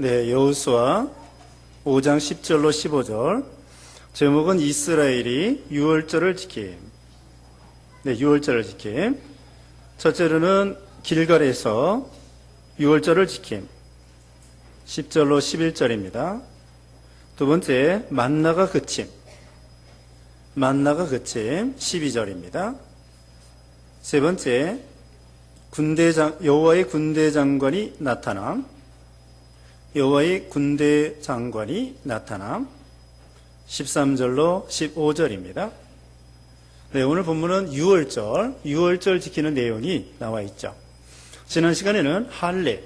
네, 여호수아 5장 10절로 15절. 제목은 이스라엘이 유월절을 지킴. 네, 유월절을 지킴. 첫째로는 길갈에서 유월절을 지킴. 10절로 11절입니다. 두 번째, 만나가 그침. 만나가 그침. 12절입니다. 세 번째, 여호와의 군대 장관이 나타남. 여호와의 군대 장관이 나타남. 13절로 15절입니다. 네, 오늘 본문은 유월절 지키는 내용이 나와 있죠. 지난 시간에는 할례,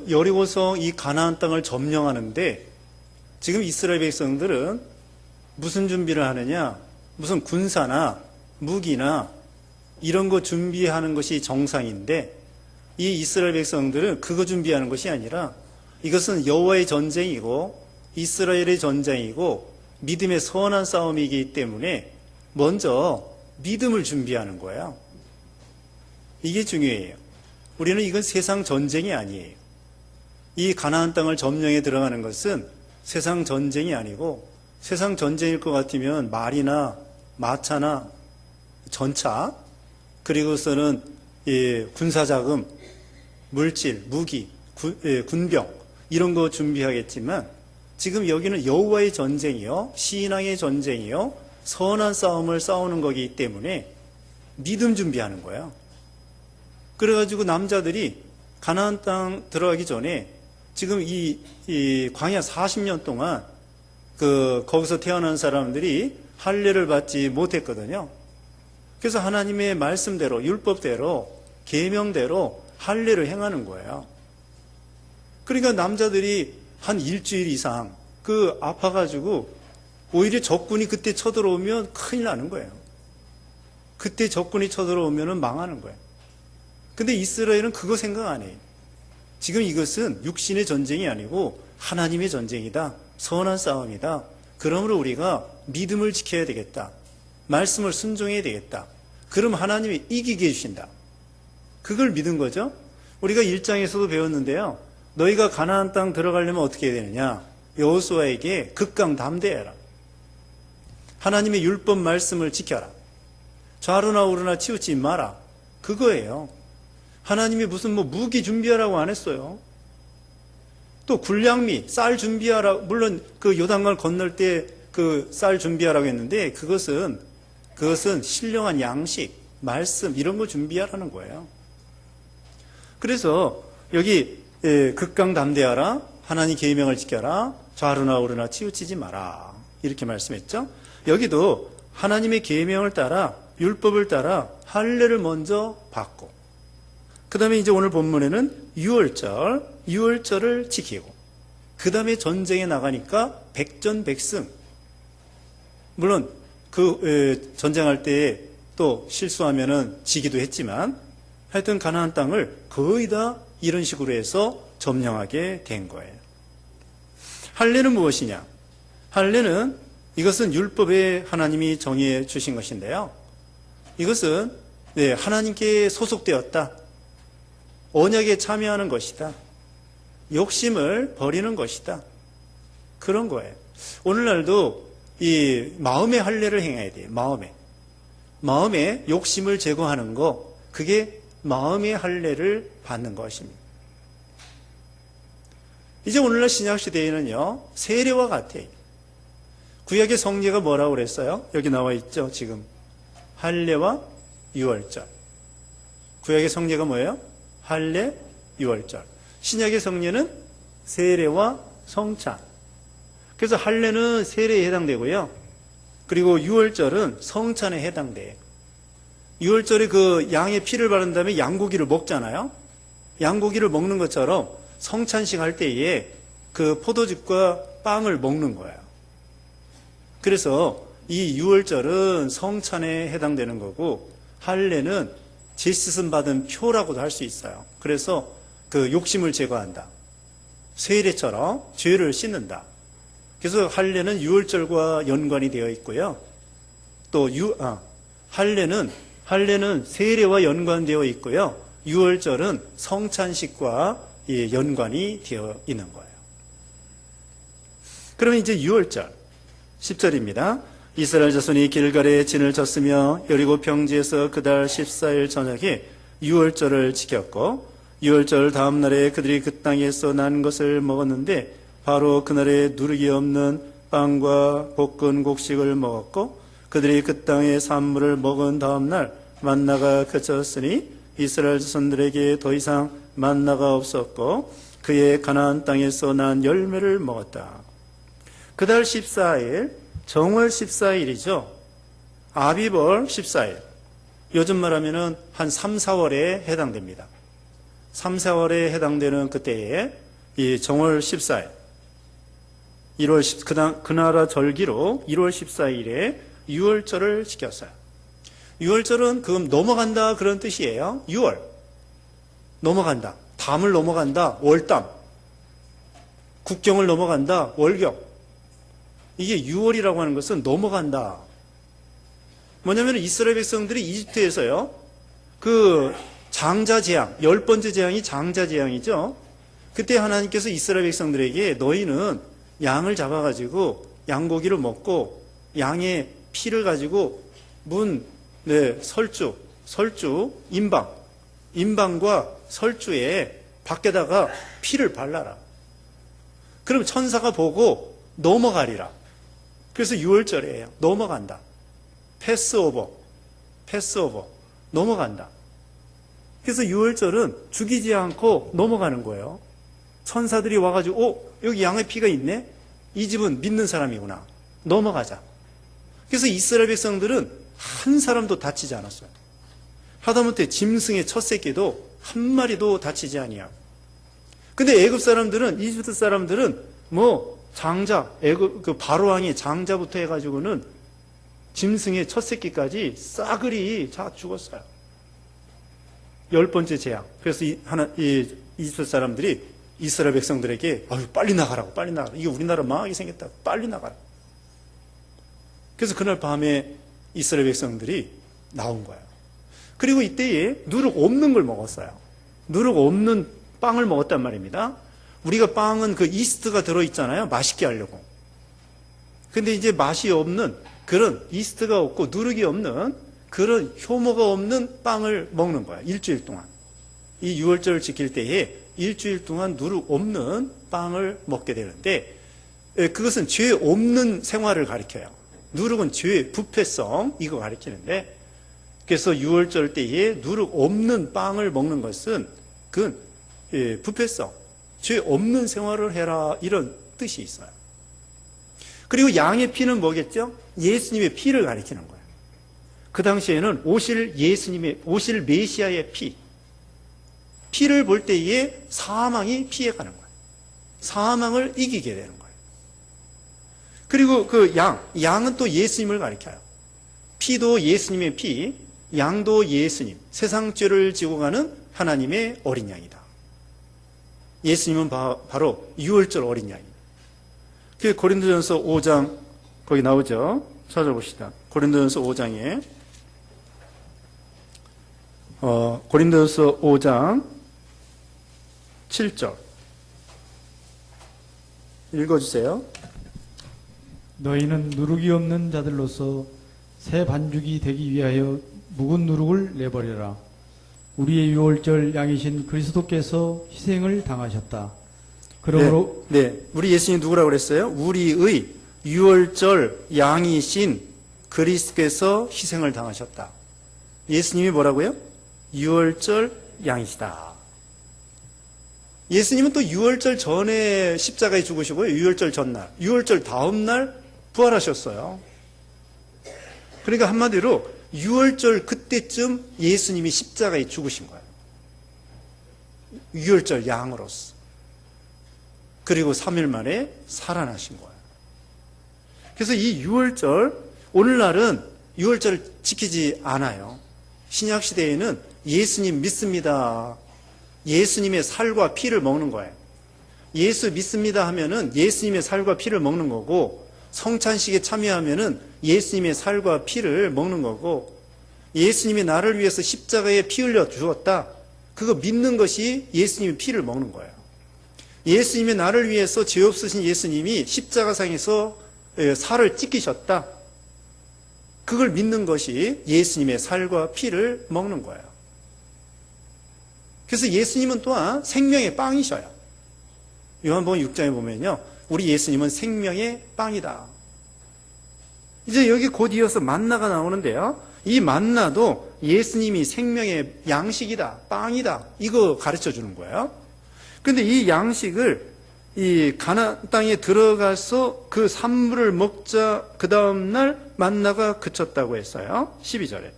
여리고성 이 가나안 땅을 점령하는데 지금 이스라엘 백성들은 무슨 준비를 하느냐? 무슨 군사나 무기나 이런 거 준비하는 것이 정상인데 이 이스라엘 백성들은 그거 준비하는 것이 아니라 이것은 여호와의 전쟁이고 이스라엘의 전쟁이고 믿음의 선한 싸움이기 때문에 먼저 믿음을 준비하는 거예요. 이게 중요해요. 우리는 이건 세상 전쟁이 아니에요. 이 가나안 땅을 점령해 들어가는 것은 세상 전쟁이 아니고 세상 전쟁일 것 같으면 말이나 마차나 전차 그리고서는 군사자금, 물질, 무기, 군병 이런 거 준비하겠지만 지금 여기는 여호와의 전쟁이요, 신앙의 전쟁이요, 선한 싸움을 싸우는 거기 때문에 믿음 준비하는 거예요. 그래가지고 남자들이 가나안 땅 들어가기 전에 지금 이 광야 40년 동안 거기서 태어난 사람들이 할례를 받지 못했거든요. 그래서 하나님의 말씀대로, 율법대로, 계명대로 할례를 행하는 거예요. 그러니까 남자들이 한 일주일 이상 아파가지고 오히려 적군이 그때 쳐들어오면 큰일 나는 거예요. 그때 적군이 쳐들어오면 망하는 거예요. 근데 이스라엘은 그거 생각 안 해요. 지금 이것은 육신의 전쟁이 아니고 하나님의 전쟁이다. 선한 싸움이다. 그러므로 우리가 믿음을 지켜야 되겠다. 말씀을 순종해야 되겠다. 그럼 하나님이 이기게 해주신다. 그걸 믿은 거죠. 우리가 1장에서도 배웠는데요. 너희가 가나안 땅 들어가려면 어떻게 해야 되느냐. 여호수아에게 극강담대해라. 하나님의 율법 말씀을 지켜라. 좌로나 우로나 치우치지 마라. 그거예요. 하나님이 무슨 무기 준비하라고 안 했어요. 또 군량미, 쌀 준비하라. 물론 요단강 건널 때 쌀 준비하라고 했는데 그것은 신령한 양식, 말씀 이런 거 준비하라는 거예요. 그래서 여기 극강담대하라, 하나님 계명을 지켜라, 좌로나 우로나 치우치지 마라 이렇게 말씀했죠. 여기도 하나님의 계명을 따라 율법을 따라 할례를 먼저 받고 그 다음에 이제 오늘 본문에는 유월절을 지키고 그 다음에 전쟁에 나가니까 백전백승. 물론 전쟁할 때 또 실수하면은 지기도 했지만 하여튼 가나안 땅을 거의 다 이런 식으로 해서 점령하게 된 거예요. 할례는 무엇이냐? 할례는 이것은 율법에 하나님이 정해 주신 것인데요. 이것은 하나님께 소속되었다. 언약에 참여하는 것이다. 욕심을 버리는 것이다. 그런 거예요. 오늘날도 이 마음의 할례를 행해야 돼요. 마음의 욕심을 제거하는 거, 그게 마음의 할례를 받는 것입니다. 이제 오늘날 신약시대에는요, 세례와 같아요. 구약의 성례가 뭐라고 그랬어요? 여기 나와 있죠, 지금. 할례와 유월절. 구약의 성례가 뭐예요? 할례, 유월절. 신약의 성례는 세례와 성찬. 그래서 할례는 세례에 해당되고요. 그리고 유월절은 성찬에 해당돼요. 유월절에 양의 피를 바른 다음에 양고기를 먹잖아요. 양고기를 먹는 것처럼 성찬식 할 때에 포도즙과 빵을 먹는 거예요. 그래서 이 유월절은 성찬에 해당되는 거고 할례는 제시씀 받은 표라고도 할 수 있어요. 그래서 욕심을 제거한다. 세례처럼 죄를 씻는다. 그래서 할례는 유월절과 연관이 되어 있고요. 또 할례는 세례와 연관되어 있고요. 유월절은 성찬식과 연관이 되어 있는 거예요. 그러면 이제 6월절 10절입니다. 이스라엘 자손이 길갈에 진을 쳤으며 여리고 평지에서 그달 14일 저녁에 6월절을 지켰고 6월절 다음 날에 그들이 그 땅에서 난 것을 먹었는데 바로 그날에 누룩이 없는 빵과 볶은 곡식을 먹었고 그들이 그 땅의 산물을 먹은 다음 날 만나가 그쳤으니 이스라엘 자손들에게 더 이상 만나가 없었고 그의 가나안 땅에서 난 열매를 먹었다. 그달 14일 정월 14일이죠. 아비벌 14일. 요즘 말하면은 한 3, 4월에 해당됩니다. 3, 4월에 해당되는 그때에 이 정월 14일. 1월 10, 그 나라 절기로 1월 14일에 6월절을 지켰어요. 6월절은 그럼 넘어간다 그런 뜻이에요. 6월. 넘어간다. 담을 넘어간다. 월담. 국경을 넘어간다. 월경. 이게 6월이라고 하는 것은 넘어간다. 뭐냐면 이스라엘 백성들이 이집트에서요. 그 장자 재앙, 10번째 재앙이 장자 재앙이죠. 그때 하나님께서 이스라엘 백성들에게 너희는 양을 잡아가지고 양고기를 먹고 양의 피를 가지고 설주, 인방과 설주에 밖에다가 피를 발라라. 그럼 천사가 보고 넘어가리라. 그래서 6월절이에요. 넘어간다. 패스오버. 넘어간다. 그래서 6월절은 죽이지 않고 넘어가는 거예요. 천사들이 와가지고 여기 양의 피가 있네? 이 집은 믿는 사람이구나. 넘어가자. 그래서 이스라엘 백성들은 한 사람도 다치지 않았어요. 하다못해 짐승의 첫 새끼도 한 마리도 다치지 아니하고. 근데 애굽 사람들은, 이집트 사람들은 장자, 그 바로 왕의 장자부터 해가지고는 짐승의 첫 새끼까지 싸그리 다 죽었어요. 10번째 재앙. 그래서 이집트 사람들이 이스라엘 백성들에게 빨리 나가라고. 이게 우리나라 망하게 생겼다고. 빨리 나가라. 그래서 그날 밤에 이스라엘 백성들이 나온 거예요. 그리고 이때에 누룩 없는 걸 먹었어요. 누룩 없는 빵을 먹었단 말입니다. 우리가 빵은 그 이스트가 들어있잖아요. 맛있게 하려고. 근데 이제 맛이 없는 그런 이스트가 없고 누룩이 없는 그런 효모가 없는 빵을 먹는 거야. 일주일 동안. 이 6월절을 지킬 때에 일주일 동안 누룩 없는 빵을 먹게 되는데 그것은 죄 없는 생활을 가리켜요. 누룩은 죄, 부패성 이거 가리키는데 그래서 6월절 때에 누룩 없는 빵을 먹는 것은 그건 부패성, 죄 없는 생활을 해라 이런 뜻이 있어요. 그리고 양의 피는 뭐겠죠? 예수님의 피를 가리키는 거예요. 그 당시에는 오실 메시아의 피를 볼 때에 사망이 피해가는 거예요. 사망을 이기게 되는 거예요. 그리고 그 양은 또 예수님을 가리켜요. 피도 예수님의 피, 양도 예수님, 세상 죄를 지고 가는 하나님의 어린 양이다. 예수님은 바로 6월절 어린 양입니다. 그 고린도전서 5장 거기 나오죠. 찾아봅시다. 고린도전서 5장에 고린도전서 5장 7절 읽어주세요. 너희는 누룩이 없는 자들로서 새 반죽이 되기 위하여 묵은 누룩을 내버려라. 우리의 유월절 양이신 그리스도께서 희생을 당하셨다. 그러므로 우리 예수님이 누구라고 그랬어요? 우리의 유월절 양이신 그리스도께서 희생을 당하셨다. 예수님이 뭐라고요? 유월절 양이시다. 예수님은 또 유월절 전에 십자가에 죽으시고요. 유월절 전날, 유월절 다음 날 부활하셨어요. 그러니까 한마디로 유월절 그때쯤 예수님이 십자가에 죽으신 거예요. 유월절 양으로서. 그리고 3일 만에 살아나신 거예요. 그래서 이 유월절, 오늘날은 유월절을 지키지 않아요. 신약시대에는 예수님 믿습니다. 예수님의 살과 피를 먹는 거예요. 예수 믿습니다 하면은 예수님의 살과 피를 먹는 거고, 성찬식에 참여하면은 예수님의 살과 피를 먹는 거고, 예수님이 나를 위해서 십자가에 피 흘려 주었다. 그거 믿는 것이 예수님의 피를 먹는 거예요. 예수님이 나를 위해서 죄 없으신 예수님이 십자가상에서 살을 찢기셨다. 그걸 믿는 것이 예수님의 살과 피를 먹는 거예요. 그래서 예수님은 또한 생명의 빵이셔요. 요한복음 6장에 보면요, 우리 예수님은 생명의 빵이다. 이제 여기 곧 이어서 만나가 나오는데요, 이 만나도 예수님이 생명의 양식이다, 빵이다, 이거 가르쳐 주는 거예요. 근데 이 양식을 이 가나안 땅에 들어가서 그 산물을 먹자, 그 다음날 만나가 그쳤다고 했어요. 12절에.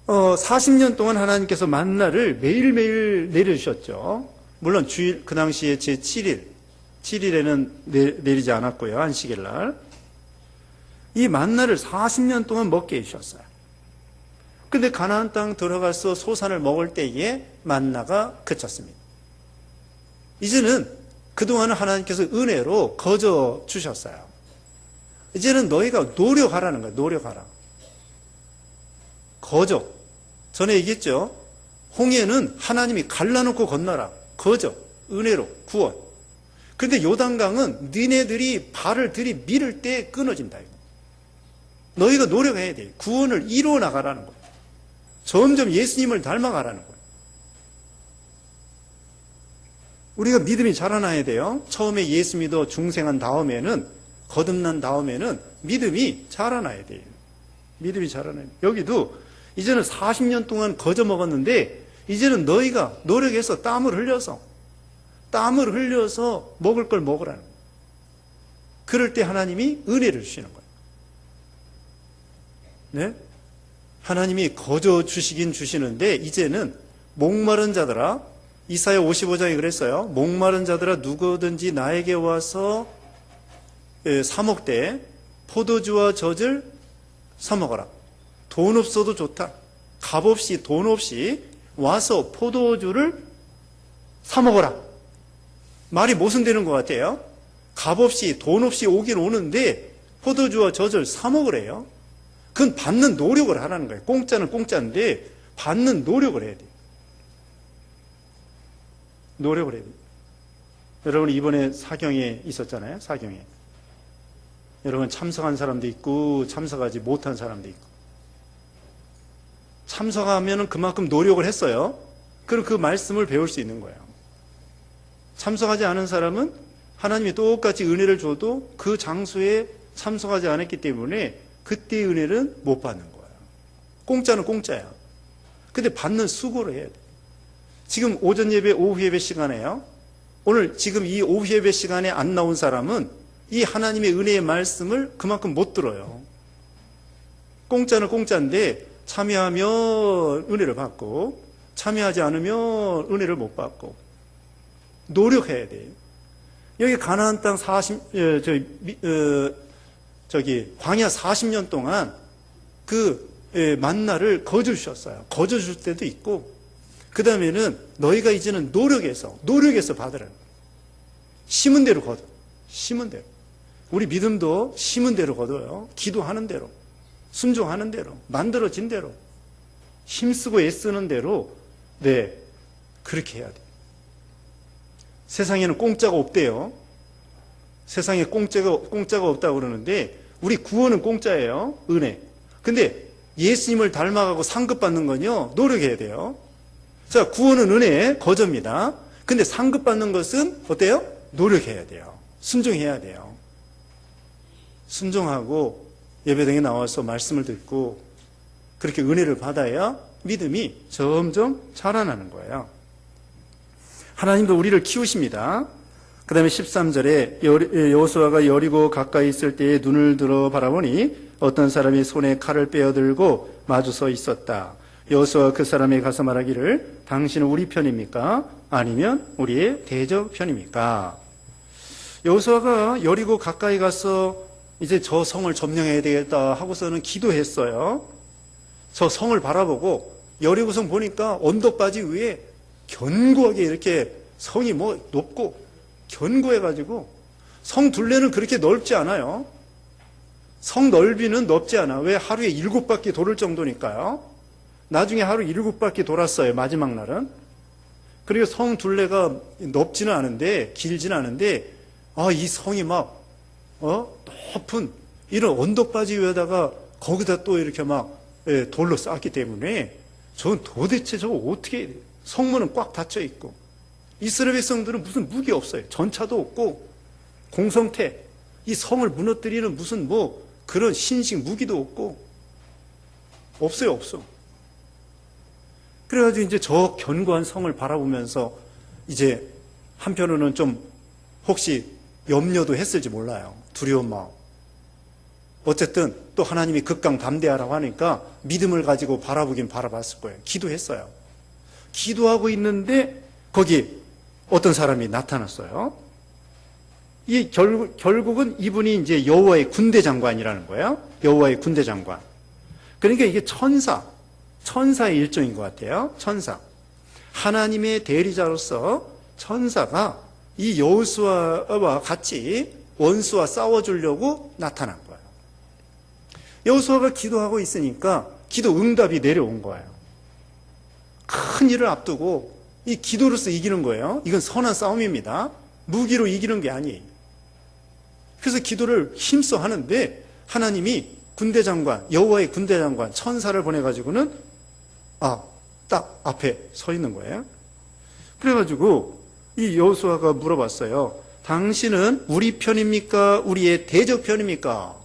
40년 동안 하나님께서 만나를 매일매일 내려주셨죠. 물론 주일, 그 당시에 제7일에는 내리지 않았고요. 안식일 날. 이 만나를 40년 동안 먹게 해주셨어요. 근데 가나안 땅 들어가서 소산을 먹을 때에 만나가 그쳤습니다. 이제는 그동안은 하나님께서 은혜로 거저 주셨어요. 이제는 너희가 노력하라는 거예요. 노력하라. 거저. 전에 얘기했죠. 홍해는 하나님이 갈라놓고 건너라. 거저. 은혜로. 구원. 근데 요단강은 니네들이 발을 들이밀을 때 끊어진다. 이거. 너희가 노력해야 돼. 구원을 이루어 나가라는 거예요. 점점 예수님을 닮아가라는 거예요. 우리가 믿음이 자라나야 돼요. 처음에 예수 믿어 중생한 다음에는, 거듭난 다음에는 믿음이 자라나야 돼요. 믿음이 자라나야 돼요. 여기도 이제는 40년 동안 거저 먹었는데 이제는 너희가 노력해서 땀을 흘려서 먹을 걸 먹으라는 거예요. 그럴 때 하나님이 은혜를 주시는 거예요. 네? 하나님이 거저 주시긴 주시는데 이제는 목마른 자들아, 이사야 55장에 그랬어요. 목마른 자들아 누구든지 나에게 와서 사 먹되 포도주와 젖을 사 먹어라. 돈 없어도 좋다. 값 없이 돈 없이 와서 포도주를 사 먹어라. 말이 모순되는 것 같아요. 값 없이 돈 없이 오긴 오는데 포도주와 젖을 사 먹으래요. 그건 받는 노력을 하라는 거예요. 공짜는 공짜인데 받는 노력을 해야 돼요. 노력을 해야 돼요. 여러분 이번에 사경에 있었잖아요. 사경에. 여러분 참석한 사람도 있고 참석하지 못한 사람도 있고. 참석하면 그만큼 노력을 했어요. 그럼 그 말씀을 배울 수 있는 거예요. 참석하지 않은 사람은 하나님이 똑같이 은혜를 줘도 그 장소에 참석하지 않았기 때문에 그때의 은혜는 못 받는 거예요. 공짜는 공짜야. 근데 받는 수고를 해야 돼. 지금 오전 예배, 오후 예배 시간에요. 오늘 지금 이 오후 예배 시간에 안 나온 사람은 이 하나님의 은혜의 말씀을 그만큼 못 들어요. 공짜는 공짜인데 참여하면 은혜를 받고 참여하지 않으면 은혜를 못 받고 노력해야 돼요. 여기 가나안 땅 광야 40년 동안 그 만나를 거저 주셨어요. 거저 줄 때도 있고 그 다음에는 너희가 이제는 노력해서 받으라는 거예요. 심은 대로 거둬. 심은 대로. 우리 믿음도 심은 대로 거둬요. 기도하는 대로. 순종하는 대로. 만들어진 대로. 힘쓰고 애쓰는 대로. 네. 그렇게 해야 돼요. 세상에는 공짜가 없대요. 세상에 공짜가 없다고 그러는데 우리 구원은 공짜예요. 은혜. 근데 예수님을 닮아가고 상급받는 건요. 노력해야 돼요. 자, 구원은 은혜, 거저입니다. 근데 상급받는 것은 어때요? 노력해야 돼요. 순종해야 돼요. 순종하고 예배당에 나와서 말씀을 듣고 그렇게 은혜를 받아야 믿음이 점점 자라나는 거예요. 하나님도 우리를 키우십니다. 그 다음에 13절에 여호수아가 여리고 가까이 있을 때에 눈을 들어 바라보니 어떤 사람이 손에 칼을 빼어들고 마주 서 있었다. 여호수아가 그 사람에게 가서 말하기를 당신은 우리 편입니까? 아니면 우리의 대적 편입니까? 여호수아가 여리고 가까이 가서 이제 저 성을 점령해야 되겠다 하고서는 기도했어요. 저 성을 바라보고 여리고성 보니까 언덕바지 위에 견고하게 이렇게 성이 높고 견고해가지고 성 둘레는 그렇게 넓지 않아요. 성 넓이는 넓지 않아. 왜? 하루에 7바퀴 도를 정도니까요. 나중에 하루 7바퀴 돌았어요. 마지막 날은. 그리고 성 둘레가 넓지는 않은데, 길지는 않은데, 이 성이 막, 높은, 이런 언덕바지 위에다가 거기다 또 이렇게 막, 돌로 쌓았기 때문에, 저건 도대체 저거 어떻게, 해야 돼요? 성문은 꽉 닫혀 있고, 이스라엘 백성들은 무슨 무기 없어요. 전차도 없고, 공성태, 이 성을 무너뜨리는 무슨 그런 신식 무기도 없고, 없어요, 없어. 그래가지고 이제 저 견고한 성을 바라보면서 이제 한편으로는 좀 혹시 염려도 했을지 몰라요. 두려운 마음. 어쨌든 또 하나님이 극강담대하라고 하니까 믿음을 가지고 바라보긴 바라봤을 거예요. 기도했어요. 기도하고 있는데 거기 어떤 사람이 나타났어요. 이 결국은 이분이 이제 여호와의 군대 장관이라는 거예요. 여호와의 군대 장관. 그러니까 이게 천사의 일종인 것 같아요. 천사. 하나님의 대리자로서 천사가 이 여호수아와 같이 원수와 싸워주려고 나타난 거예요. 여호수아가 기도하고 있으니까 기도 응답이 내려온 거예요. 큰 일을 앞두고 이 기도로서 이기는 거예요. 이건 선한 싸움입니다. 무기로 이기는 게 아니에요. 그래서 기도를 힘써 하는데 하나님이 군대 장관, 여호와의 군대 장관, 천사를 보내가지고는 딱 앞에 서 있는 거예요. 그래가지고 이 여호수아가 물어봤어요. 당신은 우리 편입니까? 우리의 대적 편입니까?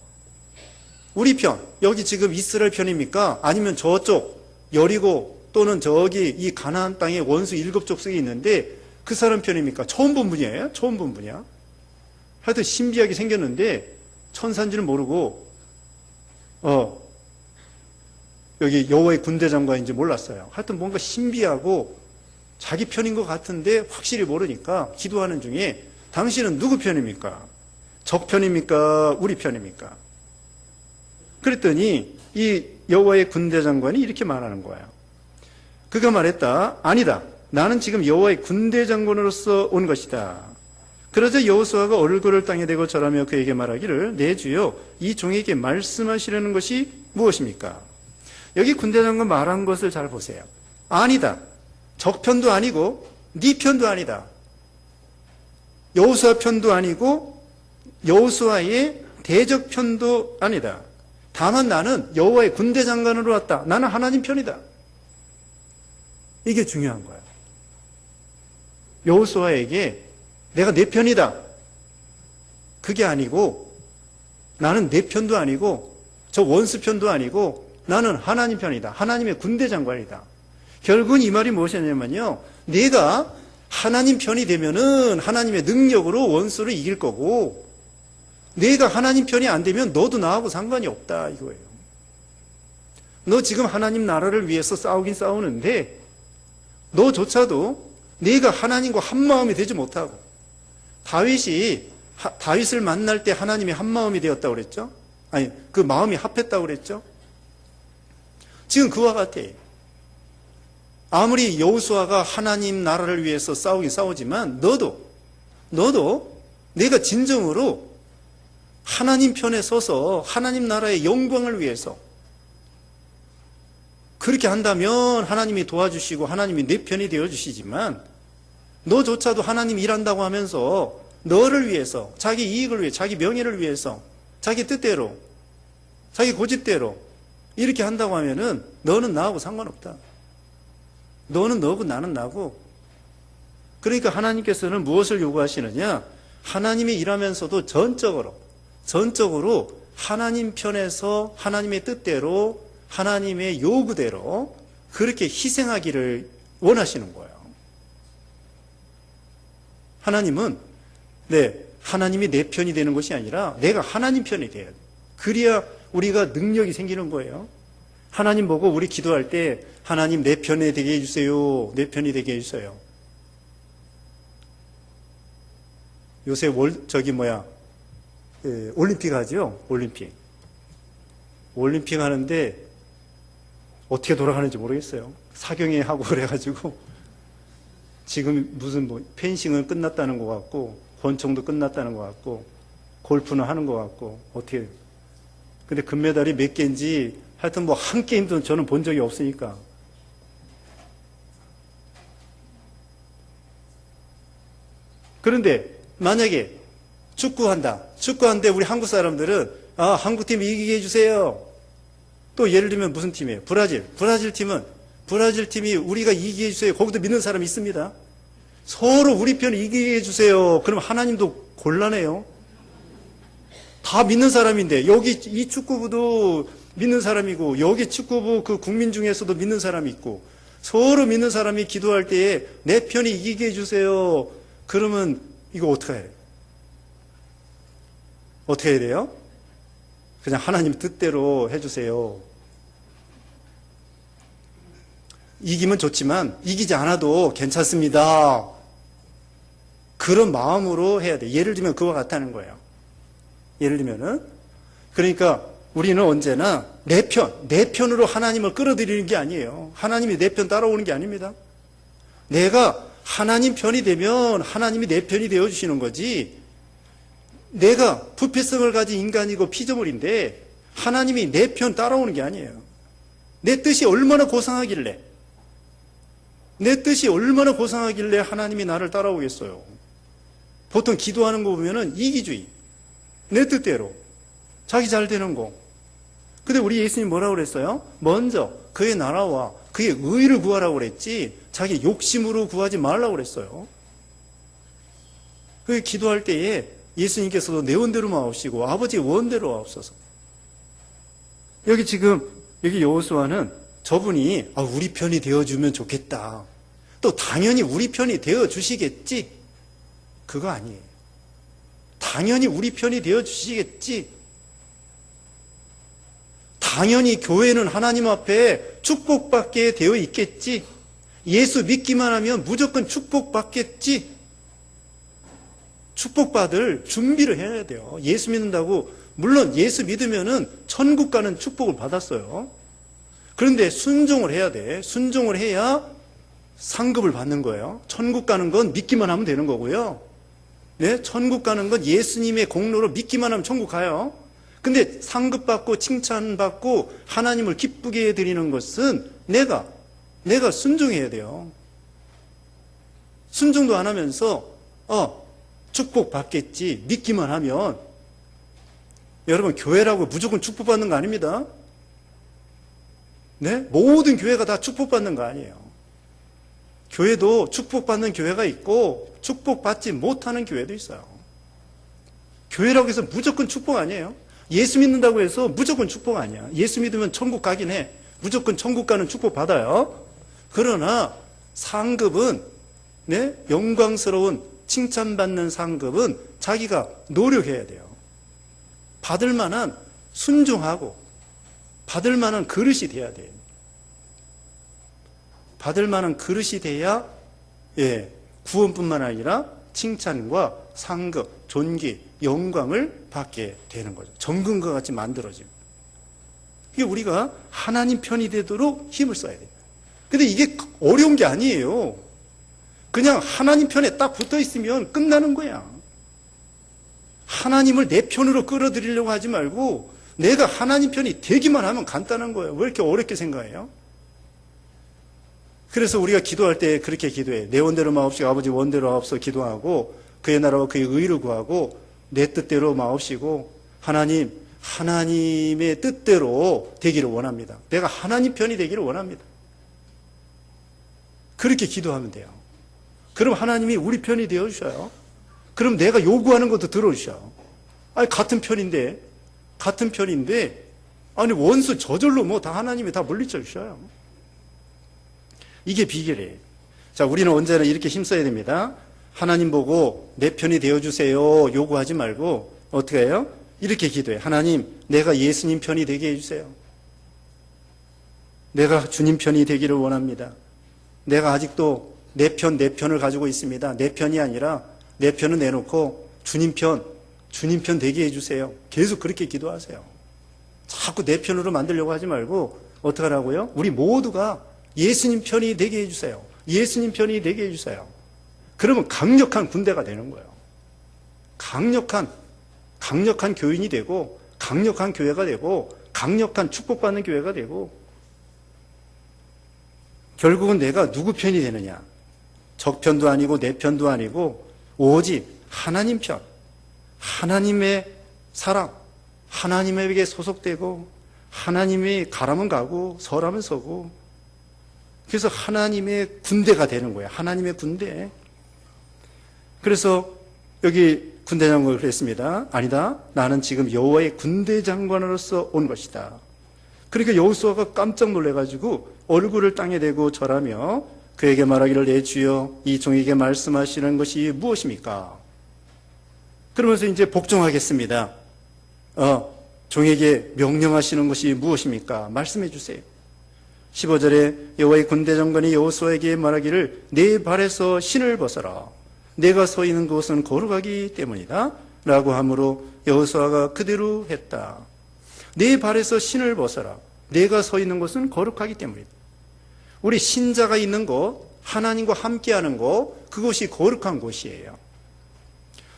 우리 편, 여기 지금 이스라엘 편입니까? 아니면 저쪽 여리고 또는 저기 이 가나안 땅에 원수 7족속이 있는데 그 사람 편입니까? 처음 본 분이에요. 처음 본 분이야. 하여튼 신비하게 생겼는데 천사인지는 모르고 여기 여호와의 군대 장관인지 몰랐어요. 하여튼 뭔가 신비하고 자기 편인 것 같은데 확실히 모르니까 기도하는 중에 당신은 누구 편입니까? 적 편입니까? 우리 편입니까? 그랬더니 이 여호와의 군대 장관이 이렇게 말하는 거예요. 그가 말했다. 아니다. 나는 지금 여호와의 군대 장관으로서 온 것이다. 그러자 여호수아가 얼굴을 땅에 대고 절하며 그에게 말하기를 내 주여 이 종에게 말씀하시려는 것이 무엇입니까? 여기 군대 장관 말한 것을 잘 보세요. 아니다. 적 편도 아니고 네 편도 아니다. 여호수아 편도 아니고 여호수아의 대적 편도 아니다. 다만 나는 여호와의 군대 장관으로 왔다. 나는 하나님 편이다. 이게 중요한 거예요. 여호수아에게 내가 내 편이다. 그게 아니고 나는 내 편도 아니고 저 원수 편도 아니고 나는 하나님 편이다. 하나님의 군대 장관이다. 결국은 이 말이 무엇이냐면요. 내가 하나님 편이 되면은 하나님의 능력으로 원수를 이길 거고 내가 하나님 편이 안 되면 너도 나하고 상관이 없다 이거예요. 너 지금 하나님 나라를 위해서 싸우긴 싸우는데 너조차도 내가 하나님과 한마음이 되지 못하고 다윗을 만날 때 하나님이 한마음이 되었다고 그랬죠? 아니 그 마음이 합했다고 그랬죠? 지금 그와 같아. 아무리 여호수아가 하나님 나라를 위해서 싸우긴 싸우지만 너도 내가 진정으로 하나님 편에 서서 하나님 나라의 영광을 위해서 그렇게 한다면 하나님이 도와주시고 하나님이 내 편이 되어주시지만 너조차도 하나님 일한다고 하면서 너를 위해서 자기 이익을 위해 자기 명예를 위해서 자기 뜻대로 자기 고집대로 이렇게 한다고 하면은 너는 나하고 상관없다. 너는 너고 나는 나고. 그러니까 하나님께서는 무엇을 요구하시느냐? 하나님이 일하면서도 전적으로 하나님 편에서 하나님의 뜻대로 하나님의 요구대로 그렇게 희생하기를 원하시는 거예요. 하나님은 하나님이 내 편이 되는 것이 아니라 내가 하나님 편이 돼야 돼. 그래야 우리가 능력이 생기는 거예요. 하나님 보고 우리 기도할 때 하나님 내 편에 되게 해주세요. 내 편이 되게 해주세요. 요새 올림픽 하죠? 올림픽 하는데 어떻게 돌아가는지 모르겠어요. 사경에 하고 그래가지고 지금 무슨 펜싱은 끝났다는 것 같고 권총도 끝났다는 것 같고 골프는 하는 것 같고 어떻게 근데 금메달이 몇 개인지 하여튼 한 게임도 저는 본 적이 없으니까 그런데 만약에 축구하는데 우리 한국 사람들은 한국팀 이기게 해주세요. 또 예를 들면 무슨 팀이에요? 브라질 팀이 우리가 이기게 해주세요. 거기도 믿는 사람이 있습니다. 서로 우리 편 이기게 해주세요. 그럼 하나님도 곤란해요. 다 믿는 사람인데 여기 이 축구부도 믿는 사람이고 여기 축구부 그 국민 중에서도 믿는 사람이 있고 서로 믿는 사람이 기도할 때에 내 편이 이기게 해주세요. 그러면 이거 어떻게 해야 돼요? 어떻게 해야 돼요? 그냥 하나님 뜻대로 해주세요. 이기면 좋지만 이기지 않아도 괜찮습니다. 그런 마음으로 해야 돼. 예를 들면 그와 같다는 거예요. 예를 들면은 그러니까 우리는 언제나 내 편으로 하나님을 끌어들이는 게 아니에요. 하나님이 내 편 따라오는 게 아닙니다. 내가 하나님 편이 되면 하나님이 내 편이 되어주시는 거지, 내가 부패성을 가진 인간이고 피조물인데 하나님이 내 편 따라오는 게 아니에요. 내 뜻이 얼마나 고상하길래 하나님이 나를 따라오겠어요. 보통 기도하는 거 보면은 이기주의, 내 뜻대로 자기 잘 되는 거. 근데 우리 예수님 뭐라고 그랬어요? 먼저 그의 나라와 그의 의를 구하라고 그랬지 자기 욕심으로 구하지 말라고 그랬어요. 그 기도할 때에 예수님께서도 내 원대로만 하옵시고 아버지의 원대로 하옵소서. 여기 여호수아는 저분이 우리 편이 되어주면 좋겠다, 또 당연히 우리 편이 되어주시겠지, 그거 아니에요. 당연히 우리 편이 되어주시겠지, 당연히 교회는 하나님 앞에 축복받게 되어 있겠지, 예수 믿기만 하면 무조건 축복받겠지, 축복받을 준비를 해야 돼요. 예수 믿는다고, 물론 예수 믿으면은 천국 가는 축복을 받았어요. 그런데 순종을 해야 돼. 순종을 해야 상급을 받는 거예요. 천국 가는 건 믿기만 하면 되는 거고요. 네, 천국 가는 건 예수님의 공로로 믿기만 하면 천국 가요. 근데 상급 받고 칭찬받고 하나님을 기쁘게 해드리는 것은 내가 순종해야 돼요. 순종도 안 하면서 축복받겠지 믿기만 하면, 여러분 교회라고 무조건 축복받는 거 아닙니다. 네? 모든 교회가 다 축복받는 거 아니에요. 교회도 축복받는 교회가 있고 축복받지 못하는 교회도 있어요. 교회라고 해서 무조건 축복 아니에요. 예수 믿는다고 해서 무조건 축복 아니야. 예수 믿으면 천국 가긴 해. 무조건 천국 가는 축복 받아요. 그러나 상급은, 네, 영광스러운 칭찬받는 상급은 자기가 노력해야 돼요. 받을 만한 순종하고 받을 만한 그릇이 돼야 돼요. 받을 만한 그릇이 돼야 구원뿐만 아니라 칭찬과 상급, 존귀, 영광을 받게 되는 거죠. 정금과 같이 만들어집니다. 이게 우리가 하나님 편이 되도록 힘을 써야 돼요. 근데 이게 어려운 게 아니에요. 그냥 하나님 편에 딱 붙어 있으면 끝나는 거야. 하나님을 내 편으로 끌어들이려고 하지 말고 내가 하나님 편이 되기만 하면 간단한 거예요. 왜 이렇게 어렵게 생각해요? 그래서 우리가 기도할 때 그렇게 기도해. 내 원대로 마옵시고 아버지 원대로 하옵소서 기도하고 그의 나라와 그의 의를 구하고 내 뜻대로 마옵시고 하나님의 뜻대로 되기를 원합니다. 내가 하나님 편이 되기를 원합니다. 그렇게 기도하면 돼요. 그럼 하나님이 우리 편이 되어주셔요. 그럼 내가 요구하는 것도 들어주셔요. 같은 편인데 원수 저절로 다 하나님이 다 물리쳐 주셔요. 이게 비결이에요. 자, 우리는 언제나 이렇게 힘써야 됩니다. 하나님 보고 내 편이 되어주세요 요구하지 말고 어떻게 해요? 이렇게 기도해. 하나님, 내가 예수님 편이 되게 해주세요. 내가 주님 편이 되기를 원합니다. 내가 아직도 내 편을 가지고 있습니다. 내 편이 아니라 내 편은 내놓고 주님 편 되게 해주세요. 계속 그렇게 기도하세요. 자꾸 내 편으로 만들려고 하지 말고 어떻게 하라고요? 우리 모두가 예수님 편이 되게 해주세요. 예수님 편이 되게 해주세요. 그러면 강력한 군대가 되는 거예요. 강력한 교인이 되고 강력한 교회가 되고 강력한 축복받는 교회가 되고, 결국은 내가 누구 편이 되느냐? 적 편도 아니고 내 편도 아니고 오직 하나님 편, 하나님의 사랑, 하나님에게 소속되고 하나님이 가라면 가고 서라면 서고, 그래서 하나님의 군대가 되는 거예요. 하나님의 군대. 그래서 여기 군대 장관을 그랬습니다. 아니다, 나는 지금 여호와의 군대 장관으로서 온 것이다. 그러니까 여호수아가 깜짝 놀래가지고 얼굴을 땅에 대고 절하며 그에게 말하기를, 내 주여 이 종에게 말씀하시는 것이 무엇입니까? 그러면서 이제 복종하겠습니다. 종에게 명령하시는 것이 무엇입니까? 말씀해 주세요. 15절에 여호와의 군대 장관이 여호수아에게 말하기를, 내 발에서 신을 벗어라. 내가 서 있는 곳은 거룩하기 때문이다 라고 하므로 여호수아가 그대로 했다. 내 발에서 신을 벗어라. 내가 서 있는 곳은 거룩하기 때문이다. 우리 신자가 있는 곳, 하나님과 함께하는 곳, 그곳이 거룩한 곳이에요.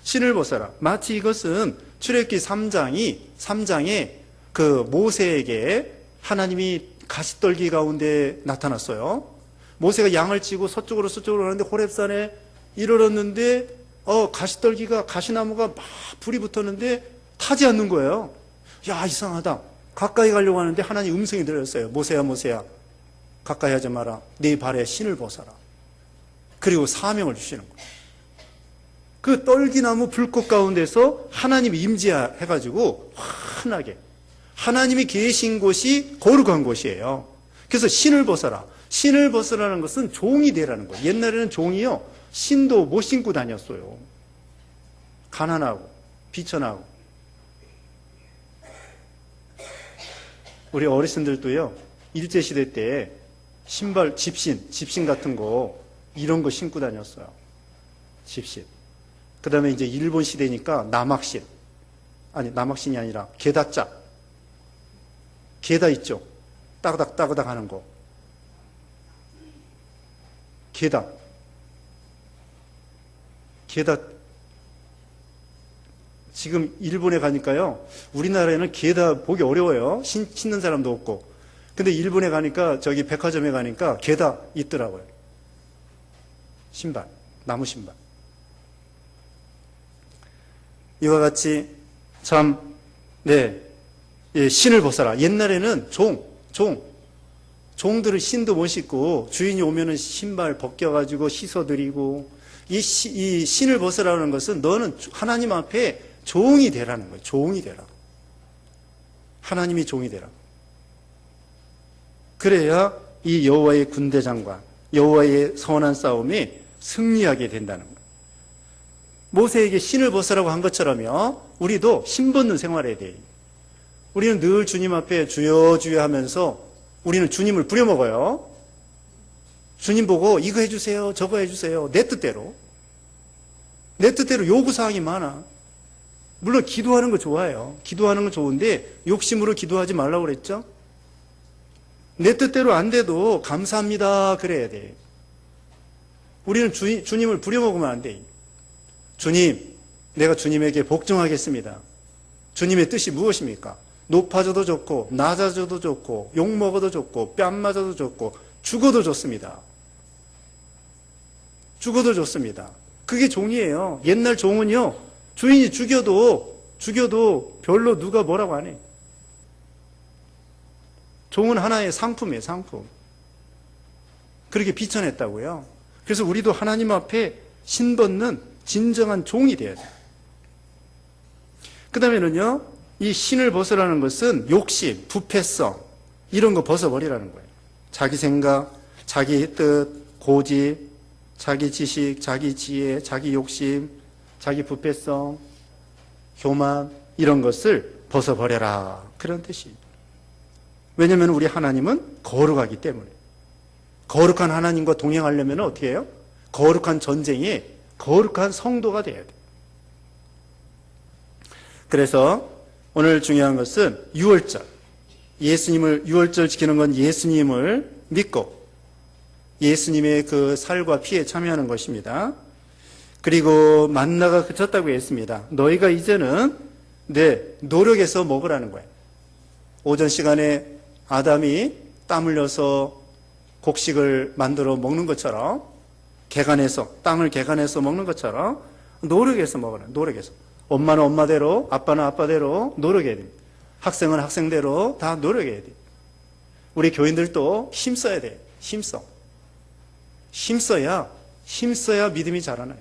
신을 벗어라. 마치 이것은 출애굽기 3장에 그 모세에게 하나님이 가시떨기 가운데 나타났어요. 모세가 양을 치고 서쪽으로 가는데 호렙산에 이르렀는데 가시떨기가, 가시나무가 막 불이 붙었는데 타지 않는 거예요. 야, 이상하다. 가까이 가려고 하는데 하나님 음성이 들렸어요. 모세야, 모세야, 가까이 하지 마라. 네 발에 신을 벗어라. 그리고 사명을 주시는 거예요. 그 떨기나무 불꽃 가운데서 하나님이 임재해가지고 환하게, 하나님이 계신 곳이 거룩한 곳이에요. 그래서 신을 벗어라. 신을 벗으라는 것은 종이 되라는 거예요. 옛날에는 종이요, 신도 못 신고 다녔어요. 가난하고 비천하고. 우리 어르신들도요, 일제시대 때 신발, 집신 같은 거, 이런 거 신고 다녔어요. 집신. 그 다음에 이제 일본 시대니까 남학신이 아니라 게다짜. 게다 있죠? 따그닥 하는 거. 게다. 지금 일본에 가니까요, 우리나라에는 게다 보기 어려워요. 신는 사람도 없고. 근데 일본에 가니까, 저기 백화점에 가니까 게다 있더라고요. 신발, 나무 신발. 이와 같이 신을 벗어라. 옛날에는 종들은 신도 못 신고 주인이 오면은 신발 벗겨가지고 씻어드리고, 이 신을 벗으라는 것은 너는 하나님 앞에 종이 되라는 거예요. 종이 되라. 하나님이 종이 되라. 그래야 이 여호와의 군대 장관, 여호와의 선한 싸움에 승리하게 된다는 거예요. 모세에게 신을 벗으라고 한 것처럼요, 우리도 신 벗는 생활해야 돼요. 우리는 늘 주님 앞에 주여 주여 하면서 우리는 주님을 부려먹어요. 주님 보고 이거 해주세요, 저거 해주세요. 내 뜻대로 요구사항이 많아. 물론 기도하는 거 좋아요. 기도하는 건 좋은데 욕심으로 기도하지 말라고 그랬죠. 내 뜻대로 안 돼도 감사합니다 그래야 돼. 우리는 주님을 부려먹으면 안 돼. 주님, 내가 주님에게 복종하겠습니다. 주님의 뜻이 무엇입니까? 높아져도 좋고 낮아져도 좋고 욕먹어도 좋고 뺨 맞아도 좋고 죽어도 좋습니다. 죽어도 좋습니다. 그게 종이에요. 옛날 종은요, 주인이 죽여도 별로 누가 뭐라고 안 해. 종은 하나의 상품이에요, 상품. 그렇게 비천했다고요. 그래서 우리도 하나님 앞에 신벗는 진정한 종이 돼야 돼요. 그 다음에는요, 이 신을 벗으라는 것은 욕심, 부패성, 이런 거 벗어버리라는 거예요. 자기 생각, 자기 뜻, 고집, 자기 지식, 자기 지혜, 자기 욕심, 자기 부패성, 교만, 이런 것을 벗어버려라. 그런 뜻이에요. 왜냐하면 우리 하나님은 거룩하기 때문에. 거룩한 하나님과 동행하려면 어떻게 해요? 거룩한 전쟁에 거룩한 성도가 돼야 돼요. 그래서 오늘 중요한 것은 유월절. 유월절 지키는 건 예수님을 믿고 예수님의 그 살과 피에 참여하는 것입니다. 그리고 만나가 그쳤다고 했습니다. 너희가 이제는 내 노력해서 먹으라는 거예요. 오전 시간에 아담이 땀 흘려서 곡식을 만들어 먹는 것처럼, 땅을 개간해서 먹는 것처럼 노력해서 먹어라. 노력해서. 엄마는 엄마대로, 아빠는 아빠대로 노력해야 됩니다. 학생은 학생대로 다 노력해야 돼요. 우리 교인들도 힘써야 돼요. 힘써야 믿음이 자라나요.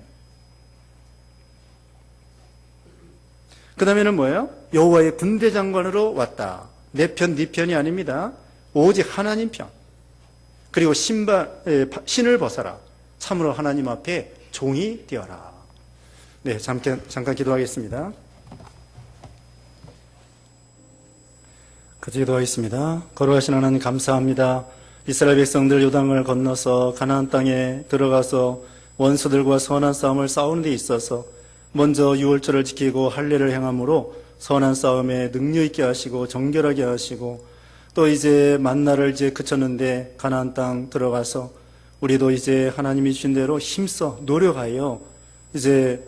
그 다음에는 뭐예요? 여호와의 군대 장관으로 왔다. 내 편, 네 편이 아닙니다. 오직 하나님 편. 그리고 신을 벗어라. 참으로 하나님 앞에 종이 되어라. 네, 잠깐 기도하겠습니다. 같이 기도하겠습니다. 거룩하신 하나님 감사합니다. 이스라엘 백성들 요단강을 건너서 가나안 땅에 들어가서 원수들과 선한 싸움을 싸우는 데 있어서 먼저 유월절을 지키고 할례를 행함으로 선한 싸움에 능력 있게 하시고 정결하게 하시고 또 이제 만나를 이제 그쳤는데 가나안 땅 들어가서 우리도 이제 하나님이 주신 대로 힘써 노력하여 이제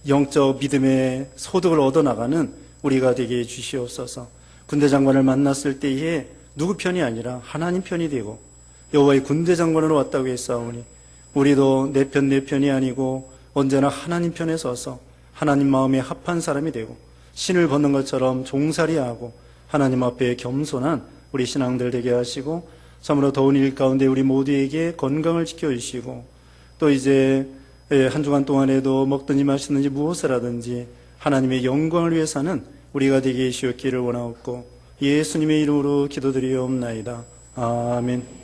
영적 믿음의 소득을 얻어나가는 우리가 되게 해주시옵소서. 군대 장관을 만났을 때에 누구 편이 아니라 하나님 편이 되고 여호와의 군대 장관으로 왔다고 했사오니 우리도 내 편이 아니고 언제나 하나님 편에 서서 하나님 마음에 합한 사람이 되고 신을 벗는 것처럼 종살이하고 하나님 앞에 겸손한 우리 신앙들 되게 하시고 참으로 더운 일 가운데 우리 모두에게 건강을 지켜주시고 또 이제 한 주간 동안에도 먹든지 마시든지 무엇을 하든지 하나님의 영광을 위해서는 우리가 되게 해주시옵기를 원하옵고 예수님의 이름으로 기도드리옵나이다. 아멘.